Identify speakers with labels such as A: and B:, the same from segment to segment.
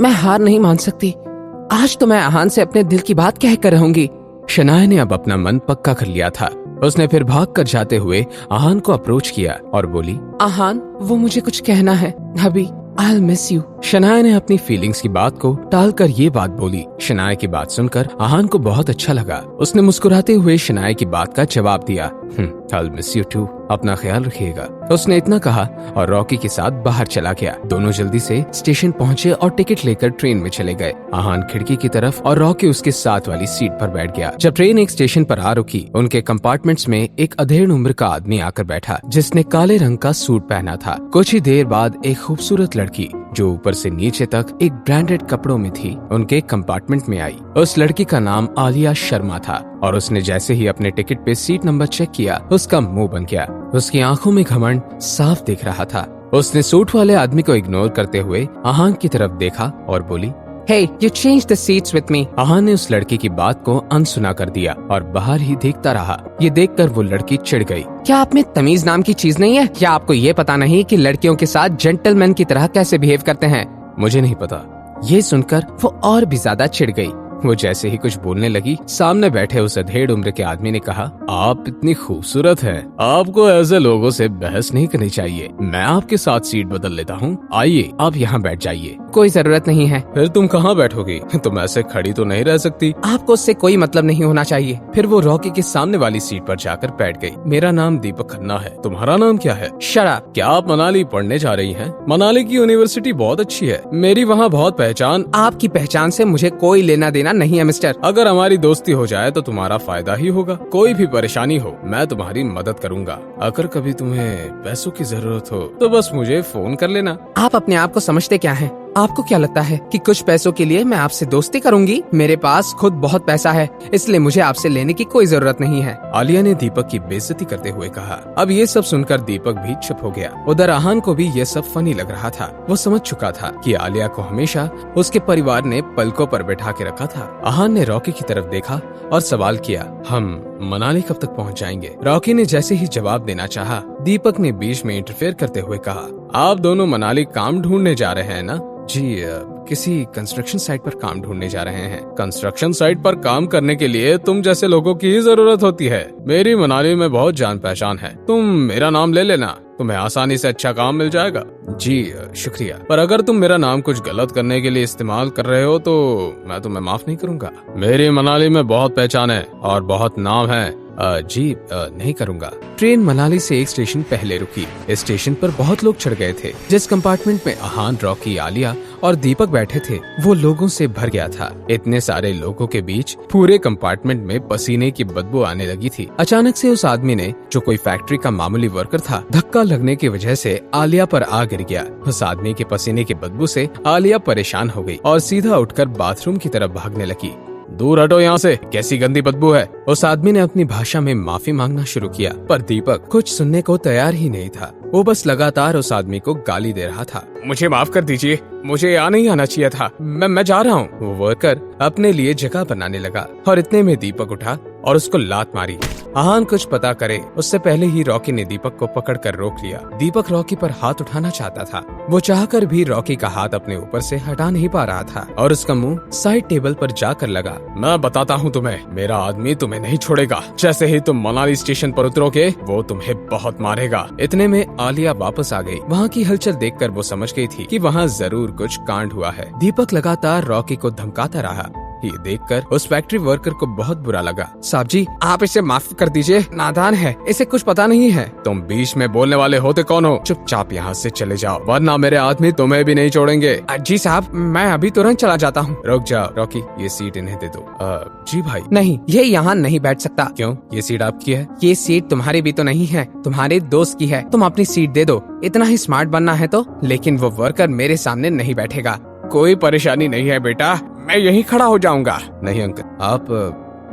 A: मैं हार नहीं मान सकती। आज तो मैं आहान से अपने दिल की बात कह कर रहूंगी।
B: शनाया ने अब अपना मन पक्का कर लिया था। उसने फिर भाग कर जाते हुए आहान को अप्रोच किया और बोली,
A: आहान, वो मुझे कुछ कहना है अभी। I'll miss you।
B: शनाया ने अपनी फीलिंग्स की बात को टालकर ये बात बोली। शनाया की बात सुनकर आहान को बहुत अच्छा लगा। उसने मुस्कुराते हुए शनाया की बात का जवाब दिया, I'll miss you too। अपना ख्याल रखिएगा। उसने इतना कहा और रॉकी के साथ बाहर चला गया। दोनों जल्दी से स्टेशन पहुंचे और टिकट लेकर ट्रेन में चले गए। आहान खिड़की की तरफ और रॉकी उसके साथ वाली सीट पर बैठ गया। जब ट्रेन एक स्टेशन पर आ रुकी, उनके कंपार्टमेंट्स में एक अधेड़ उम्र का आदमी आकर बैठा, जिसने काले रंग का सूट पहना था। कुछ ही देर बाद एक खूबसूरत लड़की जो ऊपर से नीचे तक एक ब्रांडेड कपड़ों में थी, उनके कंपार्टमेंट में आई। उस लड़की का नाम आलिया शर्मा था और उसने जैसे ही अपने टिकट पे सीट नंबर चेक किया, उसका मुंह बन गया। उसकी आंखों में घमंड साफ दिख रहा था। उसने सूट वाले आदमी को इग्नोर करते हुए आहान की तरफ देखा और बोली,
A: Hey, you changed the seats with me।
B: आहान ने उस लड़की की बात को अनसुना कर दिया और बाहर ही देखता रहा। ये देखकर वो लड़की चिढ़ गई।
A: क्या आप में तमीज नाम की चीज नहीं है? क्या आपको ये पता नहीं कि लड़कियों के साथ जेंटलमैन की तरह कैसे बिहेव करते हैं?
B: मुझे नहीं पता।
A: ये सुनकर वो और भी ज्यादा चिढ़ गई।
B: वो जैसे ही कुछ बोलने लगी, सामने बैठे उस अधेड़ उम्र के आदमी ने कहा, आप इतनी खूबसूरत हैं, आपको ऐसे लोगों से बहस नहीं करनी चाहिए। मैं आपके साथ सीट बदल लेता हूँ। आइए, आप यहाँ बैठ जाइए।
A: कोई जरूरत नहीं है।
B: फिर तुम कहाँ बैठोगी? तुम ऐसे खड़ी तो नहीं रह सकती।
A: आपको उससे कोई मतलब नहीं होना चाहिए।
B: फिर वो रॉकी के सामने वाली सीट पर जाकर बैठ गई। मेरा नाम दीपक खन्ना है। तुम्हारा नाम क्या है?
A: Shut up.
B: क्या आप मनाली पढ़ने जा रही हैं? मनाली की यूनिवर्सिटी बहुत अच्छी है। मेरी वहाँ बहुत पहचान।
A: आपकी पहचान से मुझे कोई लेना देना नहीं है मिस्टर।
B: अगर हमारी दोस्ती हो जाए तो तुम्हारा फायदा ही होगा। कोई भी परेशानी हो, मैं तुम्हारी मदद करूंगा। अगर कभी तुम्हें पैसों की जरूरत हो तो बस मुझे फोन कर लेना।
A: आप अपने आप को समझते क्या हैं? आपको क्या लगता है कि कुछ पैसों के लिए मैं आपसे दोस्ती करूंगी? मेरे पास खुद बहुत पैसा है, इसलिए मुझे आपसे लेने की कोई जरूरत नहीं है।
B: आलिया ने दीपक की बेइज्जती करते हुए कहा। अब ये सब सुनकर दीपक भी चुप हो गया। उधर आहान को भी ये सब फनी लग रहा था। वो समझ चुका था कि आलिया को हमेशा उसके परिवार ने पलकों पर बैठा के रखा था। आहान ने रॉकी की तरफ देखा और सवाल किया, हम मनाली कब तक पहुँच जाएंगे? रॉकी ने जैसे ही जवाब देना चाहा, दीपक ने बीच में इंटरफेयर करते हुए कहा, आप दोनों मनाली काम ढूंढने जा रहे हैं ना? जी, किसी कंस्ट्रक्शन साइट पर काम ढूंढने जा रहे हैं। कंस्ट्रक्शन साइट पर काम करने के लिए तुम जैसे लोगों की ही जरूरत होती है। मेरी मनाली में बहुत जान पहचान है। तुम मेरा नाम ले लेना, तुम्हें आसानी से अच्छा काम मिल जाएगा। जी शुक्रिया, पर अगर तुम मेरा नाम कुछ गलत करने के लिए इस्तेमाल कर रहे हो तो मैं तुम्हें माफ नहीं करूंगा। मेरी मनाली में बहुत पहचान है और बहुत नाम है। जी नहीं करूंगा। ट्रेन मनाली से एक स्टेशन पहले रुकी। इस स्टेशन पर बहुत लोग चढ़ गए थे। जिस कंपार्टमेंट में आहान, रॉकी, आलिया और दीपक बैठे थे, वो लोगों से भर गया था। इतने सारे लोगों के बीच पूरे कंपार्टमेंट में पसीने की बदबू आने लगी थी। अचानक से उस आदमी ने, जो कोई फैक्ट्री का मामूली वर्कर था, धक्का लगने की वजह से आलिया पर आ गिर गया। उस आदमी के पसीने की बदबू से आलिया परेशान हो गई और सीधा उठकर बाथरूम की तरफ भागने लगी। दूर हटो यहाँ से, कैसी गंदी बदबू है। उस आदमी ने अपनी भाषा में माफी मांगना शुरू किया, पर दीपक कुछ सुनने को तैयार ही नहीं था। वो बस लगातार उस आदमी को गाली दे रहा था। मुझे माफ कर दीजिए, मुझे यहाँ नहीं आना चाहिए था। मैं जा रहा हूँ। वो वर्कर अपने लिए जगह बनाने लगा और इतने में दीपक उठा और उसको लात मारी। आहान कुछ पता करे उससे पहले ही रॉकी ने दीपक को पकड़कर रोक लिया। दीपक रॉकी पर हाथ उठाना चाहता था। वो चाहकर भी रॉकी का हाथ अपने ऊपर से हटा नहीं पा रहा था और उसका मुंह साइड टेबल पर जाकर लगा। मैं बताता हूँ तुम्हें, मेरा आदमी तुम्हें नहीं छोड़ेगा। जैसे ही तुम मनाली स्टेशन पर उतरोगे, वो तुम्हें बहुत मारेगा। इतने में आलिया वापस आ गई। वहाँ की हलचल देखकर वो समझ गई थी कि वहाँ जरूर कुछ कांड हुआ है। दीपक लगातार रॉकी को धमकाता रहा। ये देखकर उस फैक्ट्री वर्कर को बहुत बुरा लगा। साहब जी, आप इसे माफ कर दीजिए, नादान है, इसे कुछ पता नहीं है। तुम बीच में बोलने वाले होते कौन हो? चुपचाप यहाँ से चले जाओ, वरना मेरे आदमी तुम्हें भी नहीं छोड़ेंगे। जी साहब, मैं अभी तुरंत चला जाता हूँ। रुक जाओ रॉकी, ये सीट इन्हें दे दो। जी भाई। नहीं, ये यहाँ नहीं बैठ सकता। क्यों? ये सीट आपकी है। ये सीट तुम्हारी भी तो नहीं है, तुम्हारे दोस्त की है। तुम अपनी सीट दे दो। इतना ही स्मार्ट बनना है तो। लेकिन वो वर्कर मेरे सामने नहीं बैठेगा। कोई परेशानी नहीं है बेटा, मैं यहीं खड़ा हो जाऊंगा। नहीं अंकल, आप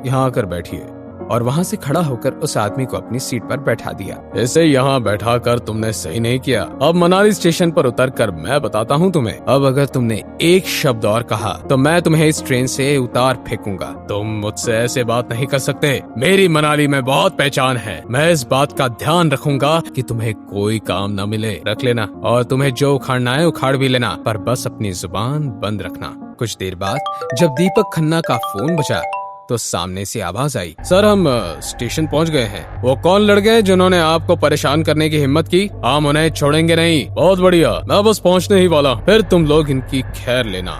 B: यहाँ आकर बैठिए। और वहाँ से खड़ा होकर उस आदमी को अपनी सीट पर बैठा दिया। इसे यहाँ बैठा कर तुमने सही नहीं किया। अब मनाली स्टेशन पर उतर कर मैं बताता हूँ तुम्हें। अब अगर तुमने एक शब्द और कहा तो मैं तुम्हें इस ट्रेन से उतार फेंकूंगा। तुम मुझसे ऐसे बात नहीं कर सकते। मेरी मनाली में बहुत पहचान है। मैं इस बात का ध्यान रखूंगा कि तुम्हें कोई काम न मिले। रख लेना, और तुम्हें जो उखाड़ना है उखाड़ भी लेना, पर बस अपनी जुबान बंद रखना। कुछ देर बाद जब दीपक खन्ना का फोन बजा तो सामने से आवाज आई, सर हम स्टेशन पहुंच गए हैं। वो कौन लड़के जिन्होंने आपको परेशान करने की हिम्मत की? हम उन्हें छोड़ेंगे नहीं। बहुत बढ़िया, मैं बस पहुंचने ही वाला, फिर तुम लोग इनकी खैर लेना।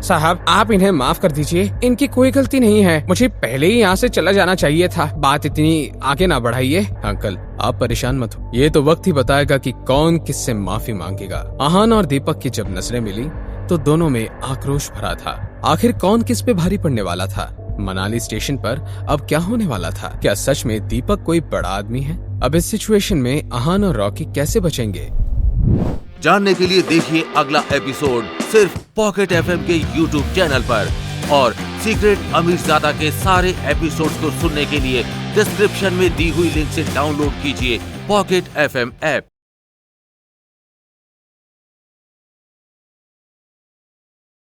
A: साहब आप इन्हें माफ कर दीजिए, इनकी कोई गलती नहीं है। मुझे पहले ही यहाँ से चला जाना चाहिए था। बात इतनी आगे ना बढ़ाइए।
B: अंकल आप परेशान मत हो, ये तो वक्त ही बताएगा कि कौन किससे माफी मांगेगा। आहान और दीपक की जब नजरें मिली तो दोनों में आक्रोश भरा था। आखिर कौन किस पे भारी पड़ने वाला था? मनाली स्टेशन पर अब क्या होने वाला था? क्या सच में दीपक कोई बड़ा आदमी है? अब इस सिचुएशन में आहान और रॉकी कैसे बचेंगे?
C: जानने के लिए देखिए अगला एपिसोड सिर्फ पॉकेट एफएम के यूट्यूब चैनल पर, और सीक्रेट अमीरजादा के सारे एपिसोड्स को सुनने के लिए डिस्क्रिप्शन में दी हुई लिंक से डाउनलोड कीजिए पॉकेट एफएम ऐप।